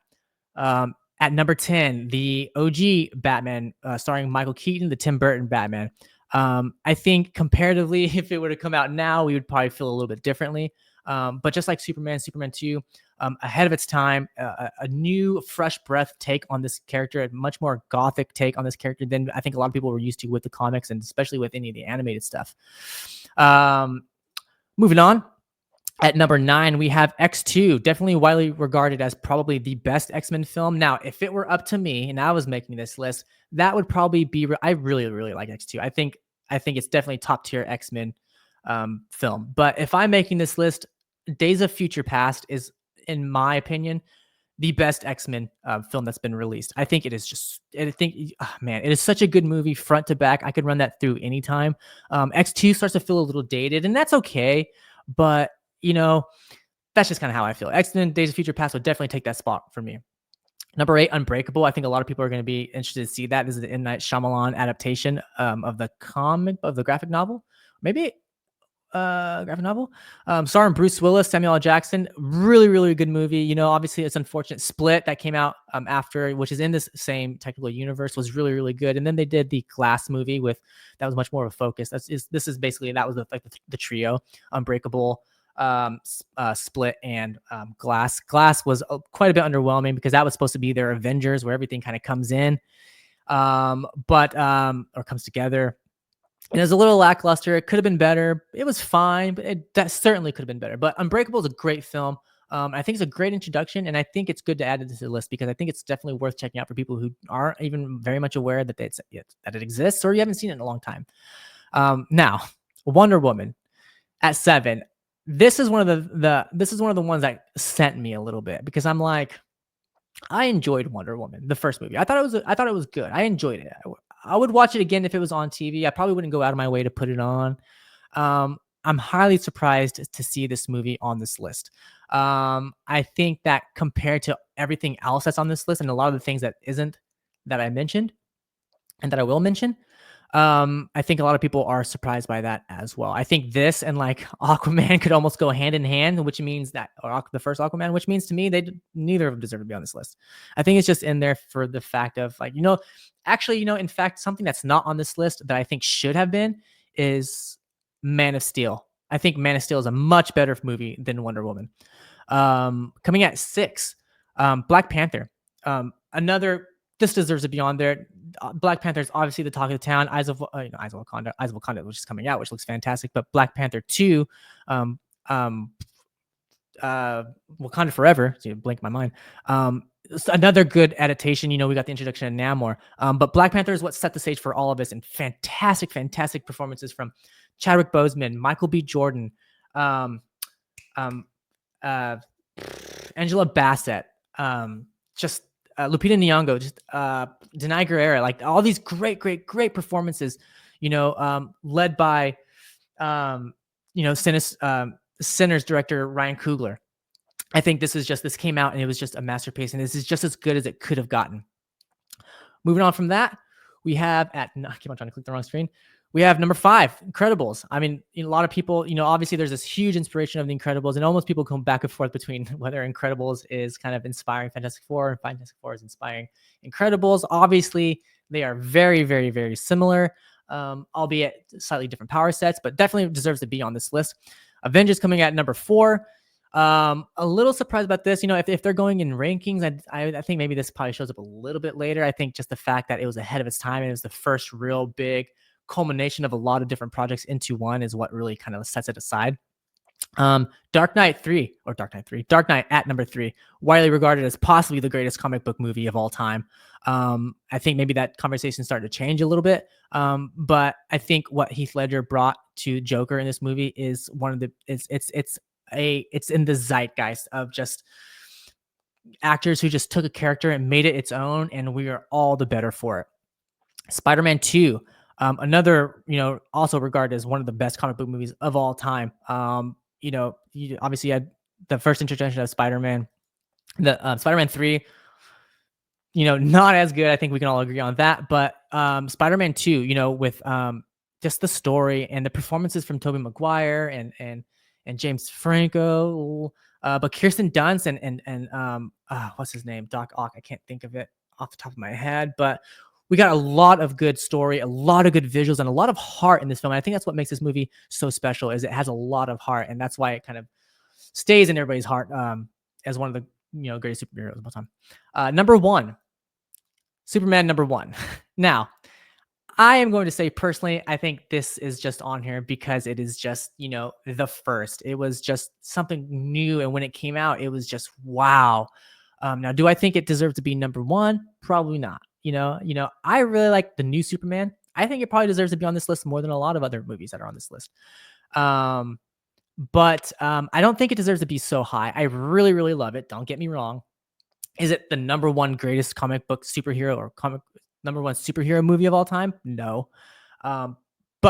Speaker 1: At number 10, the OG Batman, starring Michael Keaton, the Tim Burton Batman. I think comparatively, if it were to come out now, we would probably feel a little bit differently. But just like Superman 2, ahead of its time, a new, fresh breath take on this character, a much more gothic take on this character than I think a lot of people were used to with the comics and especially with any of the animated stuff. Moving on. At number 9, we have X2, definitely widely regarded as probably the best X-Men film. Now, if it were up to me and I was making this list, that would probably be, I really, really like X2. I think it's definitely top tier X-Men film. But if I'm making this list, Days of Future Past is, in my opinion, the best X-Men film that's been released. I think it is it is such a good movie front to back. I could run that through anytime. X2 starts to feel a little dated, and that's okay. But that's just kind of how I feel. X-Men Days of Future Past would definitely take that spot for me. Number 8, Unbreakable. I think a lot of people are going to be interested to see that. This is the M. Night Shyamalan adaptation of the graphic novel. Maybe graphic novel. Starring Bruce Willis, Samuel L. Jackson. Really, really good movie. Obviously it's unfortunate. Split that came out after, which is in this same technical universe, was really, really good. And then they did the Glass movie that was much more of a focus. That was the trio, Unbreakable, Split, and Glass. Glass was quite a bit underwhelming because that was supposed to be their Avengers, where everything kind of comes in, or comes together. And it was a little lackluster. It could have been better. It was fine, but that certainly could have been better. But Unbreakable is a great film. I think it's a great introduction, and I think it's good to add it to the list because I think it's definitely worth checking out for people who aren't even very much aware that it exists or you haven't seen it in a long time. Now, Wonder Woman at 7. This is one of the ones that sent me a little bit because I'm like, I enjoyed Wonder Woman, the first movie. I thought it was good. I enjoyed it. I would watch it again if it was on TV. I probably wouldn't go out of my way to put it on. I'm highly surprised to see this movie on this list. I think that compared to everything else that's on this list and a lot of the things that I mentioned and that I will mention, I think a lot of people are surprised by that as well. I think this and like Aquaman could almost go hand in hand, which means that, or the first Aquaman, which means to me neither of them deserve to be on this list. I think it's just in there for the fact of like, actually, in fact, something that's not on this list that I think should have been is Man of Steel. I think Man of Steel is a much better movie than Wonder Woman. Coming at 6, Black Panther. This deserves to be on there. Black Panther is obviously the talk of the town. Eyes of Wakanda, which is coming out, which looks fantastic. But Black Panther 2, Wakanda Forever. So you blink my mind. It's another good adaptation. We got the introduction of Namor. But Black Panther is what set the stage for all of us, and fantastic performances from Chadwick Boseman, Michael B. Jordan, Angela Bassett, just Lupita Nyong'o, just Denai Guerrera, like all these great performances, led by Sinners director Ryan Coogler. I think this came out and it was just a masterpiece, and this is just as good as it could have gotten. Moving on from that, we have I keep on trying to click the wrong screen. We have number 5, Incredibles. I mean, a lot of people, obviously there's this huge inspiration of the Incredibles, and almost people come back and forth between whether Incredibles is kind of inspiring Fantastic Four and Fantastic Four is inspiring Incredibles. Obviously, they are very, very, very similar, albeit slightly different power sets, but definitely deserves to be on this list. Avengers coming at number 4. A little surprised about this. If they're going in rankings, I think maybe this probably shows up a little bit later. I think just the fact that it was ahead of its time and it was the first real big culmination of a lot of different projects into one is what really kind of sets it aside. Dark Knight at number 3, widely regarded as possibly the greatest comic book movie of all time. I think maybe that conversation started to change a little bit. But I think what Heath Ledger brought to Joker in this movie is one of the it's in the zeitgeist of just actors who just took a character and made it its own, and we are all the better for it. Spider-Man 2, another, also regarded as one of the best comic book movies of all time. You obviously had the first introduction of Spider-Man, the Spider-Man 3, not as good. I think we can all agree on that. But Spider-Man 2, with just the story and the performances from Tobey Maguire and James Franco, but Kirsten Dunst and what's his name? Doc Ock. I can't think of it off the top of my head, but we got a lot of good story, a lot of good visuals, and a lot of heart in this film. And I think that's what makes this movie so special, is it has a lot of heart, and that's why it kind of stays in everybody's heart as one of the greatest superheroes of all time. Number 1, Superman number 1. Now, I am going to say personally, I think this is just on here because it is just, the first. It was just something new, and when it came out, it was just wow. Now, do I think it deserves to be number 1? Probably not. I really like the new Superman. I think it probably deserves to be on this list more than a lot of other movies that are on this list. But I don't think it deserves to be so high. I really, really love it. Don't get me wrong. Is it the number 1 greatest comic book superhero or number 1 superhero movie of all time? No. But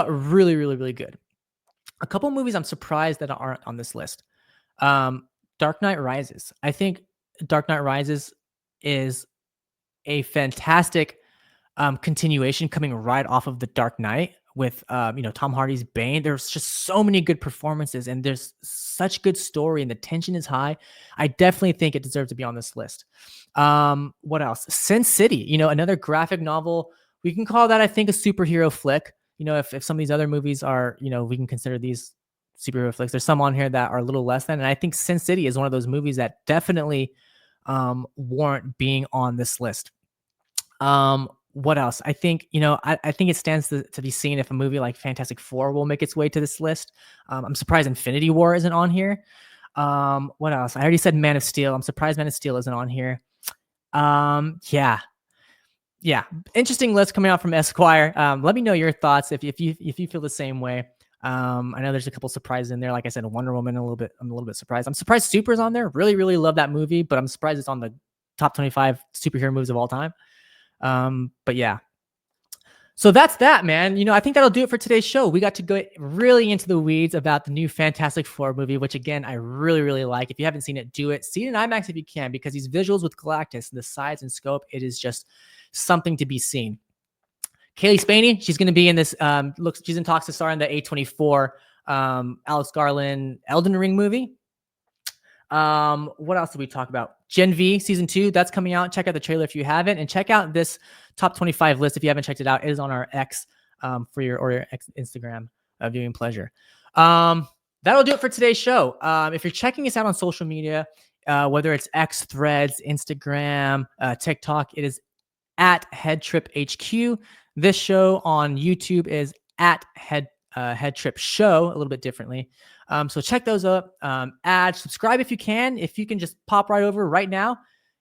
Speaker 1: really, really, really good. A couple movies I'm surprised that aren't on this list. Dark Knight Rises. I think Dark Knight Rises is a fantastic continuation coming right off of The Dark Knight with Tom Hardy's Bane. There's just so many good performances, and there's such good story, and the tension is high. I definitely think it deserves to be on this list. What else? Sin City, another graphic novel. We can call that, I think, a superhero flick. If some of these other movies are, we can consider these superhero flicks. There's some on here that are a little less than, and I think Sin City is one of those movies that definitely warrant being on this list. What else? I think, I think it stands to be seen if a movie like Fantastic Four will make its way to this list. I'm surprised Infinity War isn't on here. What else? I already said Man of Steel. I'm surprised Man of Steel isn't on here. Yeah. Interesting list coming out from Esquire. Let me know your thoughts if you feel the same way. I know there's a couple surprises in there. Like I said, Wonder Woman, I'm a little bit surprised. I'm surprised Super's on there. Really, really love that movie, but I'm surprised it's on the top 25 superhero movies of all time. But yeah. So that's that, man. I think that'll do it for today's show. We got to go really into the weeds about the new Fantastic Four movie, which again, I really, really like. If you haven't seen it, do it. See it in IMAX if you can, because these visuals with Galactus, the size and scope, it is just something to be seen. Cailee Spaeny, she's going to be in this. She's in talks to star in the A24 Alex Garland Elden Ring movie. What else did we talk about? Gen V season 2, that's coming out. Check out the trailer if you haven't, and check out this top 25 list if you haven't checked it out. It is on our X for your X Instagram viewing pleasure. That'll do it for today's show. If you're checking us out on social media, whether it's X, Threads, Instagram, TikTok, it is at HeadTripHQ. This show on YouTube is at Headtrip Show, a little bit differently. So check those up. Subscribe if you can. If you can just pop right over right now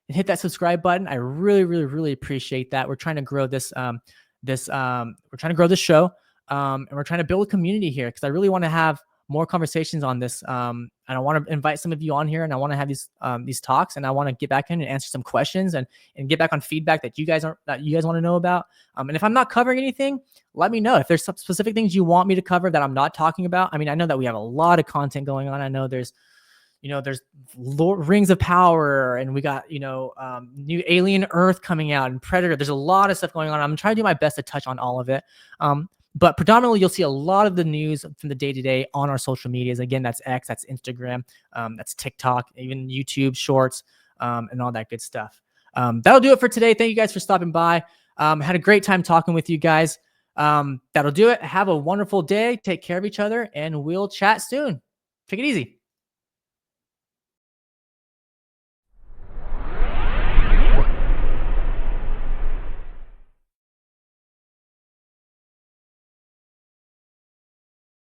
Speaker 1: and hit that subscribe button, I really, really, really appreciate that. We're trying to grow this. We're trying to grow this show, and we're trying to build a community here because I really want to have more conversations on this. And I want to invite some of you on here, and I want to have these talks, and I want to get back in and answer some questions and get back on feedback that you guys want to know about. And if I'm not covering anything, let me know. If there's some specific things you want me to cover that I'm not talking about. I mean, I know that we have a lot of content going on. I know there's Rings of Power, and we got, new Alien Earth coming out, and Predator. There's a lot of stuff going on. I'm trying to do my best to touch on all of it. But predominantly, you'll see a lot of the news from the day-to-day on our social medias. Again, that's X, that's Instagram, that's TikTok, even YouTube Shorts, and all that good stuff. That'll do it for today. Thank you guys for stopping by. Had a great time talking with you guys. That'll do it. Have a wonderful day. Take care of each other, and we'll chat soon. Take it easy.